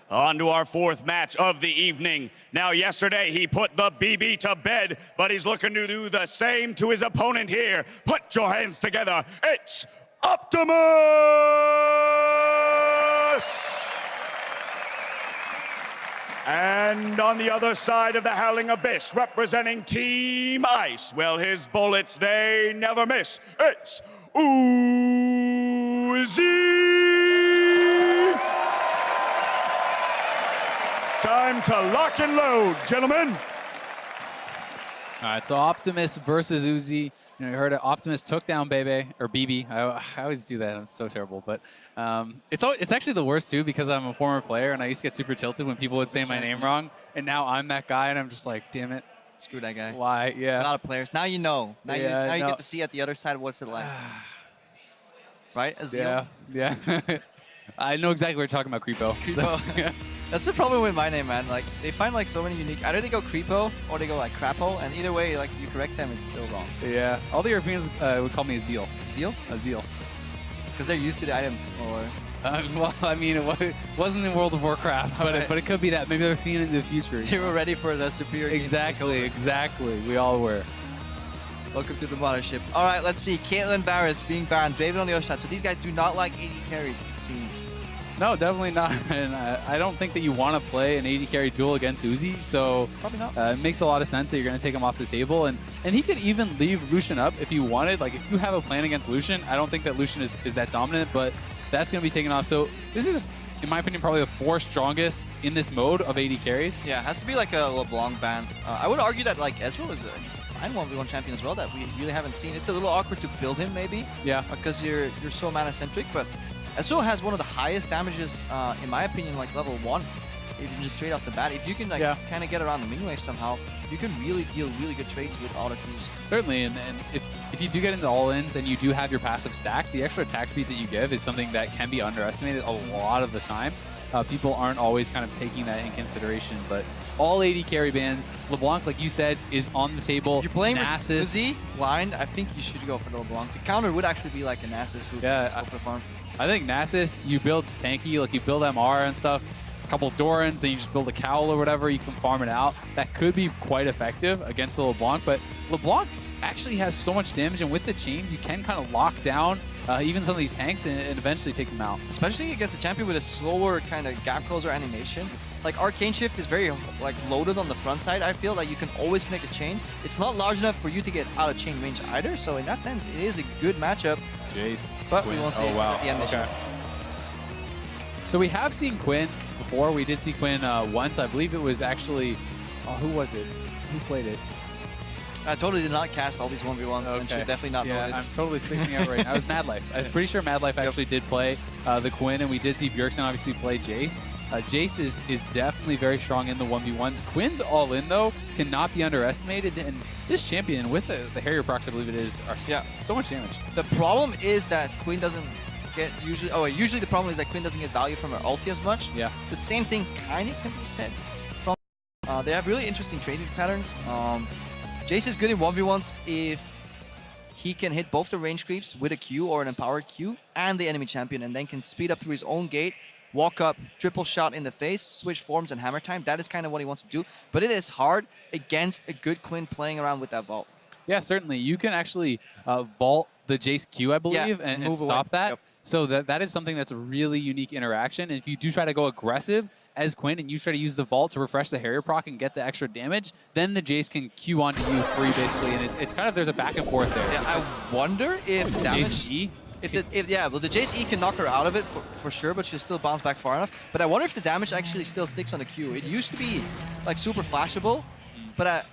On to our fourth match of the evening. Now, yesterday he put the BB to bed, but he's looking to do the same to his opponent here. Put your hands together. It's Optimus! And on the other side of the Howling Abyss, representing Team Ice, well, his bullets, they never miss. It's Uzi! Time to lock and load, gentlemen. All right, so Optimus versus Uzi. You know, you heard it. Optimus took down Bebe, or BB. I always do that. I'm so terrible. But it's actually the worst, too, because I'm a former player, and I used to get super tilted when people would say my name wrong. And now I'm that guy, and I'm just like, damn it. Screw that guy. Why? Yeah. There's a lot of players. Now you know. Now, yeah, you get to see at the other side what's it like. Right? Yeah. Yeah. I know exactly what you're talking about, Creepo. Creepo. So, yeah. That's the problem with my name, man. Like, they find like so many unique. Either they go Creepo or they go like Crapo, and either way, like you correct them, it's still wrong. Yeah. All the Europeans would call me a Zeal. Zeal? A Zeal. Because they're used to the item, or. Well, I mean, it wasn't in World of Warcraft, but it could be that. Maybe they're seeing it in the future. They were ready for the superior. Exactly. Exactly. We all were. Welcome to the mothership. All right, let's see. Caitlyn Barris being banned. Draven on the other side. So these guys do not like AD carries, it seems. No, definitely not. And I don't think that you want to play an AD carry duel against Uzi. So probably not. It makes a lot of sense that you're going to take him off the table. And he could even leave Lucian up if you wanted. Like, if you have a plan against Lucian, I don't think that Lucian is that dominant, but that's going to be taken off. So this is, in my opinion, probably the fourth strongest in this mode of AD carries. Yeah, it has to be like a LeBlanc ban. I would argue that like Ezreal is just a fine 1v1 champion as well that we really haven't seen. It's a little awkward to build him maybe. Yeah. Because you're so mana-centric, but Ezreal has one of the highest damages, in my opinion, like level 1. Even just straight off the bat. If you can like kind of get around the minion wave somehow, you can really deal really good trades with auto queues. Certainly, and if you do get into all-ins and you do have your passive stack, the extra attack speed that you give is something that can be underestimated a lot of the time. People aren't always kind of taking that in consideration, but all AD carry bans, LeBlanc, like you said, is on the table. If you're playing Nasus, versus Uzi, blind, I think you should go for the LeBlanc. The counter would actually be like a Nasus who can go for the farm. I think Nasus, you build tanky, like you build MR and stuff, a couple Dorans, then you just build a cowl or whatever, you can farm it out. That could be quite effective against the LeBlanc, but LeBlanc actually has so much damage, and with the chains, you can kind of lock down even some of these tanks and eventually take them out. Especially against a champion with a slower kind of gap closer animation. Like Arcane Shift is very like loaded on the front side. I feel like you can always connect a chain. It's not large enough for you to get out of chain range either, so in that sense, it is a good matchup. Jace. But Quinn. we won't see it at the end this year. So we have seen Quinn before. We did see Quinn once. I believe it was actually, who was it? Who played it? I totally did not cast all these 1v1s and should definitely not know this. I'm totally spacing out right now. It was Mad Life. I'm pretty sure Mad Life actually did play the Quinn, and we did see Bjergsen obviously play Jace. Jace is definitely very strong in the 1v1s. Quinn's all in, though, cannot be underestimated. And this champion with the Harrier procs, I believe it is, are so much damage. The problem is that Quinn doesn't get usually the problem is that Quinn doesn't get value from her ulti as much. Yeah. The same thing kind of can be said from they have really interesting trading patterns. Jace is good in 1v1s if he can hit both the range creeps with a Q or an empowered Q and the enemy champion, and then can speed up through his own gate, walk up, triple shot in the face, switch forms and hammer time. That is kind of what he wants to do, but it is hard against a good Quinn playing around with that vault. Yeah, certainly. You can actually vault the Jace Q, I believe, and stop that. Yep. So that is something that's a really unique interaction. And if you do try to go aggressive as Quinn and you try to use the vault to refresh the Harrier proc and get the extra damage, then the Jace can Q onto you free, basically. And it's kind of, there's a back and forth there. Yeah, I wonder if damage... Jace E? Well, the Jace E can knock her out of it for sure, but she'll still bounce back far enough. But I wonder if the damage actually still sticks on the Q. It used to be like super flashable, but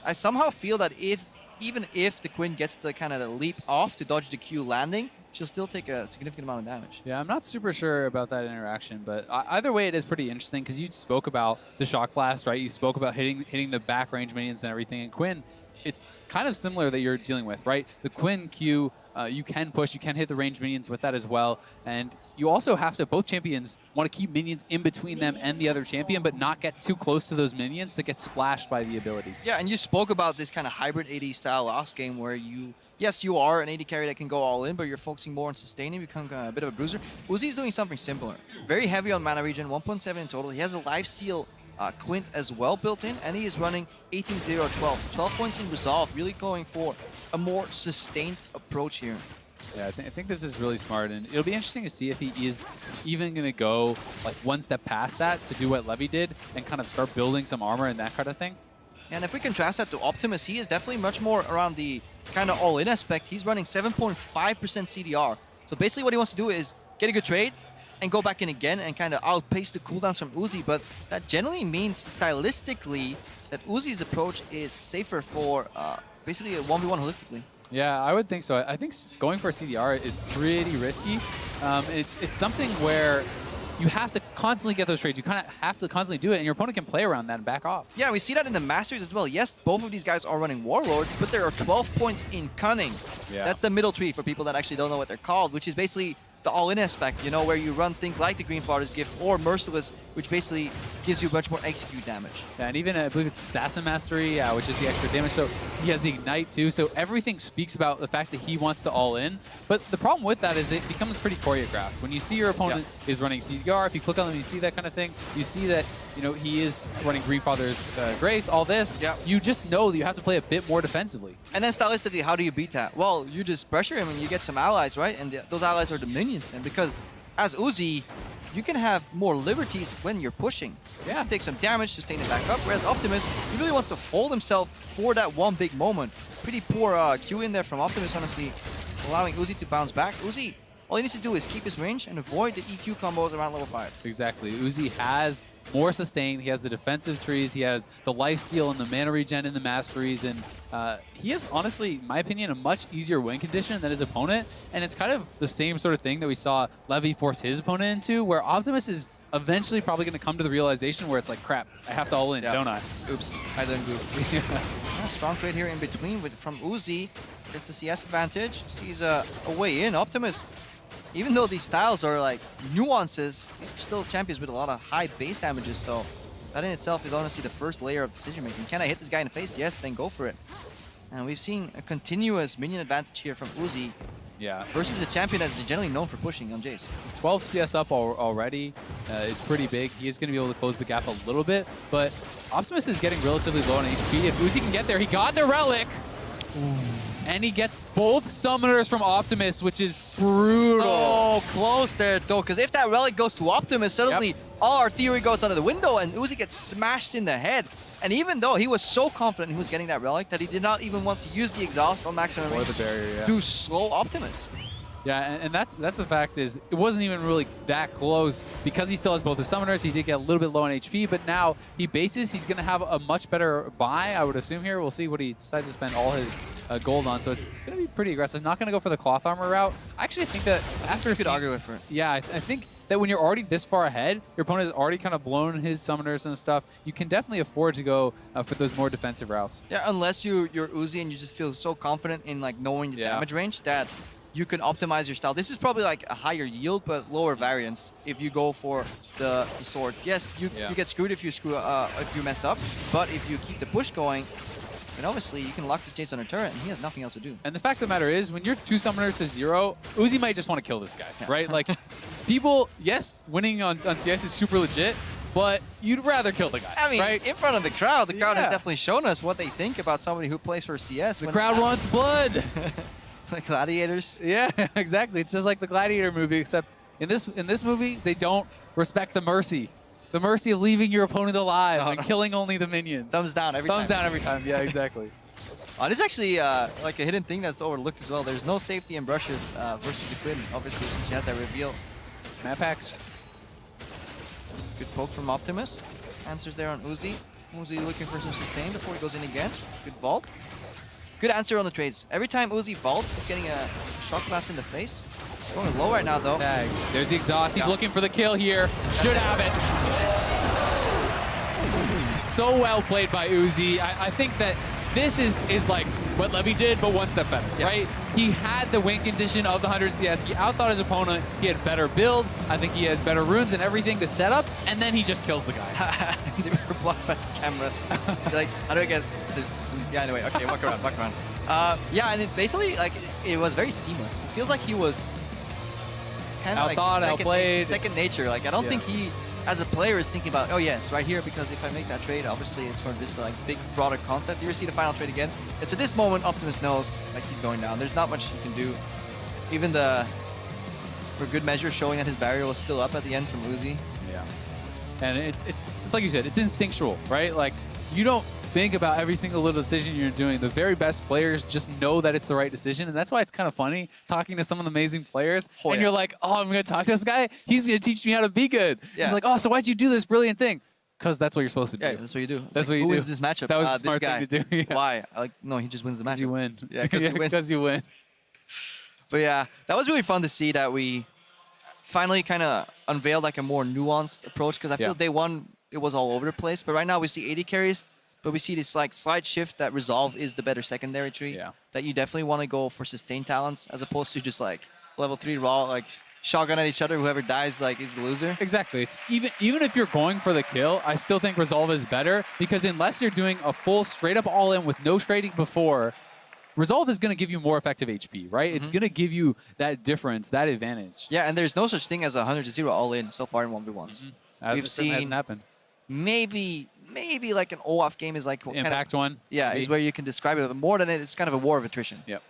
I somehow feel that even if the Quinn gets the kind of the leap off to dodge the Q landing, she'll still take a significant amount of damage. Yeah, I'm not super sure about that interaction, but either way, it is pretty interesting because you spoke about the Shock Blast, right? You spoke about hitting the back range minions and everything, and Quinn, it's kind of similar that you're dealing with, right? The Quinn Q you can push, you can hit the range minions with that as well. And you also have to, both champions want to keep minions in between them and the other champion, but not get too close to those minions to get splashed by the abilities. Yeah, and you spoke about this kind of hybrid AD style last game where yes, you are an AD carry that can go all in, but you're focusing more on sustaining, become a bit of a bruiser. Uzi's doing something similar. Very heavy on mana regen, 1.7 in total. He has a lifesteal Quint as well built in, and he is running 18-0-12. 12 points in resolve, really going for a more sustained approach here. Yeah, I think this is really smart, and it'll be interesting to see if he is even going to go like one step past that to do what Levy did and kind of start building some armor and that kind of thing. And if we contrast that to Optimus, he is definitely much more around the kind of all-in aspect. He's running 7.5% CDR. So basically what he wants to do is get a good trade and go back in again and kind of outpace the cooldowns from Uzi. But that generally means stylistically that Uzi's approach is safer for basically a 1v1 holistically. Yeah, I would think so. I think going for a CDR is pretty risky. It's something where you have to constantly get those trades. You kind of have to constantly do it, and your opponent can play around that and back off. Yeah, we see that in the Masters as well. Yes, both of these guys are running Warlords, but there are 12 points in Cunning. Yeah. That's the middle tree for people that actually don't know what they're called, which is basically the all-in aspect, you know, where you run things like the Greenfather's Gift or Merciless, which basically gives you much more execute damage. Yeah, and even I believe it's Assassin Mastery, which is the extra damage. So he has the Ignite too. So everything speaks about the fact that he wants to all in. But the problem with that is it becomes pretty choreographed. When you see your opponent is running CDR, if you click on them, you see that kind of thing. You see that, you know, he is running Greenfather's Grace, all this. You just know that you have to play a bit more defensively. And then stylistically, how do you beat that? Well, you just pressure him and you get some allies, right? And those allies are the minions. And because as Uzi, you can have more liberties when you're pushing. Yeah. You can take some damage, sustain it back up. Whereas Optimus, he really wants to hold himself for that one big moment. Pretty poor Q in there from Optimus, honestly, allowing Uzi to bounce back. Uzi, all he needs to do is keep his range and avoid the EQ combos around level 5. Exactly. Uzi has more sustain. He has the defensive trees. He has the lifesteal and the mana regen in the masteries. And he has, honestly, in my opinion, a much easier win condition than his opponent. And it's kind of the same sort of thing that we saw Levy force his opponent into, where Optimus is eventually probably going to come to the realization where it's like, crap, I have to all in, don't I? Oops, I didn't goof. Yeah, strong trade here in between from Uzi. Gets a CS advantage. Sees a way in. Optimus, even though these styles are like nuances, these are still champions with a lot of high base damages, so that in itself is honestly the first layer of decision making. Can I hit this guy in the face? Yes, then go for it. And we've seen a continuous minion advantage here from Uzi. Yeah. Versus a champion that's generally known for pushing on Jace. 12 CS up already is pretty big. He is going to be able to close the gap a little bit, but Optimus is getting relatively low on HP. If Uzi can get there, he got the Relic. Ooh. And he gets both summoners from Optimus, which is brutal. Oh, close there, though, because if that Relic goes to Optimus, suddenly all our theory goes out of the window, and Uzi gets smashed in the head. And even though he was so confident he was getting that Relic that he did not even want to use the exhaust on maximum range the barrier, to slow Optimus. Yeah, and that's the fact is it wasn't even really that close because he still has both the summoners. He did get a little bit low on HP, but now he bases. He's going to have a much better buy, I would assume here. We'll see what he decides to spend all his gold on. So it's going to be pretty aggressive. Not going to go for the cloth armor route. I actually think that after you could argue with it. Yeah, I think that when you're already this far ahead, your opponent has already kind of blown his summoners and stuff. You can definitely afford to go for those more defensive routes. Yeah, unless you're Uzi and you just feel so confident in like knowing the damage range that you can optimize your style. This is probably like a higher yield but lower variance if you go for the sword. Yes, you get screwed if you mess up, but if you keep the push going, then obviously you can lock this Jace on a turret and he has nothing else to do. And the fact of the matter is, when you're 2 summoners to 0, Uzi might just want to kill this guy, right? Like, people, yes, winning on CS is super legit, but you'd rather kill the guy, I mean, right? in front of the crowd has definitely shown us what they think about somebody who plays for CS. The crowd wants blood. Like gladiators. Yeah, exactly. It's just like the Gladiator movie, except in this movie, they don't respect the mercy. The mercy of leaving your opponent alive and killing only the minions. Thumbs down every time. Thumbs down every time, yeah, exactly. This is actually like a hidden thing that's overlooked as well. There's no safety in brushes versus the Quinn, obviously, since you have that reveal. Map hacks. Good poke from Optimus. Answers there on Uzi. Uzi looking for some sustain before he goes in again. Good vault. Good answer on the trades. Every time Uzi vaults, he's getting a shock blast in the face. He's going low right now, though. Tag. There's the exhaust. He's looking for the kill here. Should have it. So well played by Uzi. I think that this is like what Levy did, but one step better, right? He had the win condition of the 100 CS. He outthought his opponent. He had better build. I think he had better runes and everything to set up, and then he just kills the guy. They were blocked by the cameras. Like, how do I get this? Yeah, anyway, okay, walk around, walk around. Yeah, and it basically, like, it was very seamless. It feels like he was kind of outthought, outplayed. Second nature. Like, I don't think he, as a player, is thinking about, oh yes, right here, because if I make that trade, obviously it's for this like big broader concept. You see the final trade again. It's at this moment Optimus knows like he's going down. There's not much he can do. Even for good measure, showing that his barrier was still up at the end from Uzi. Yeah, and it's like you said, it's instinctual, right? Like you don't think about every single little decision you're doing. The very best players just know that it's the right decision, and that's why it's kind of funny talking to some of the amazing players. And you're like, oh, I'm going to talk to this guy. He's going to teach me how to be good. Yeah. He's like, oh, so why'd you do this brilliant thing? Because that's what you're supposed to do. Yeah, that's what you do. That's like, what you who do. wins this matchup? That was the smart this guy. thing to do. Yeah. Why? Like, no, he just wins the matchup. You win. Yeah, because he wins. Because you win. But yeah, that was really fun to see that we finally kind of unveiled like a more nuanced approach, because I feel day one it was all over the place. But right now we see 80 carries. But we see this like slight shift that Resolve is the better secondary tree. Yeah. That you definitely want to go for sustained talents as opposed to just like level 3 raw, like shotgun at each other. Whoever dies like is the loser. Exactly. It's even if you're going for the kill, I still think Resolve is better, because unless you're doing a full straight up all in with no trading before, Resolve is going to give you more effective HP, right? It's going to give you that difference, that advantage. Yeah, and there's no such thing as a 100-0 all in so far in 1v1s. We've seen hasn't happened. Maybe like an OAF game is like Impact kind of, one. Yeah, maybe. Is where you can describe it. But more than it, it's kind of a war of attrition. Yep.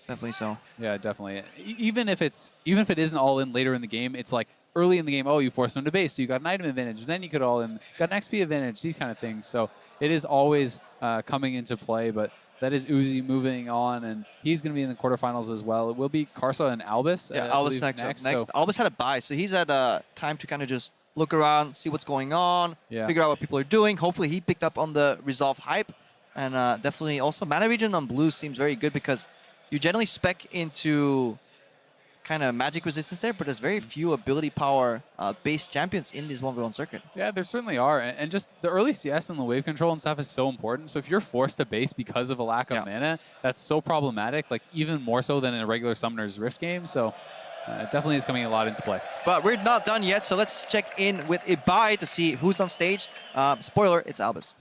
Definitely so. Yeah, definitely. Even if it isn't all in later in the game, it's like early in the game. Oh, you forced them to base, so you got an item advantage. Then you could all in, got an XP advantage. These kind of things. So it is always coming into play. But that is Uzi moving on, and he's going to be in the quarterfinals as well. It will be Karsa and Albus. Yeah, Albus next. So. Albus had a bye, so he's had time to kind of just look around, see what's going on, figure out what people are doing. Hopefully he picked up on the Resolve hype. And definitely also Mana Regen on blue seems very good, because you generally spec into kind of magic resistance there, but there's very few ability power based champions in this 1v1 circuit. Yeah, there certainly are. And just the early CS and the wave control and stuff is so important. So if you're forced to base because of a lack of mana, that's so problematic, like even more so than in a regular Summoner's Rift game. So it definitely is coming a lot into play. But we're not done yet, so let's check in with Ibai to see who's on stage. Spoiler, it's Albus.